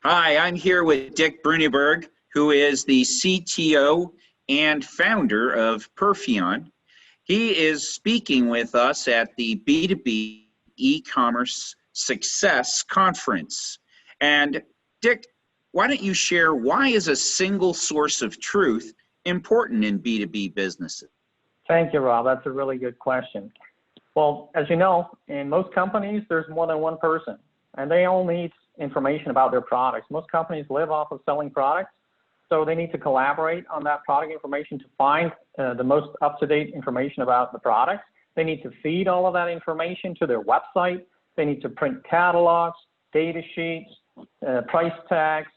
Hi, I'm here with Dick Brunebjerg, who is the CTO and founder of Perfion. He is speaking with us at the B2B e-commerce success conference. And Dick, why don't you share why is a single source of truth important in B2B businesses? Thank you, Rob. That's a really good question. Well, as you know, in most companies, there's more than one person, and they all need information about their products. Most companies live off of selling products, so they need to collaborate on that product information to find the most up-to-date information about the products. They need to feed all of that information to their website. They need to print catalogs, data sheets, price tags,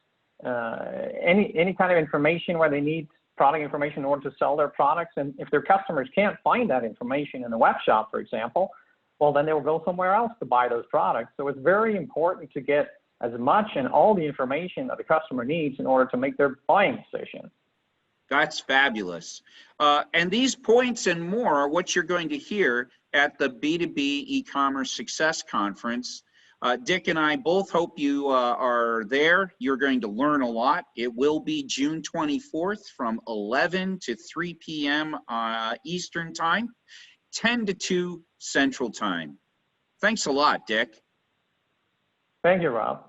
any kind of information where they need product information in order to sell their products. And if their customers can't find that information in the web shop, for example, well, then they will go somewhere else to buy those products. So it's very important to get as much and all the information that the customer needs in order to make their buying decision. That's fabulous. And these points and more are what you're going to hear at the B2B e-commerce success conference. Dick and I both hope you are there. You're going to learn a lot. It will be June 24th from 11 to 3 p.m. Eastern Time, 10 to 2 Central Time. Thanks a lot, Dick. Thank you, Rob.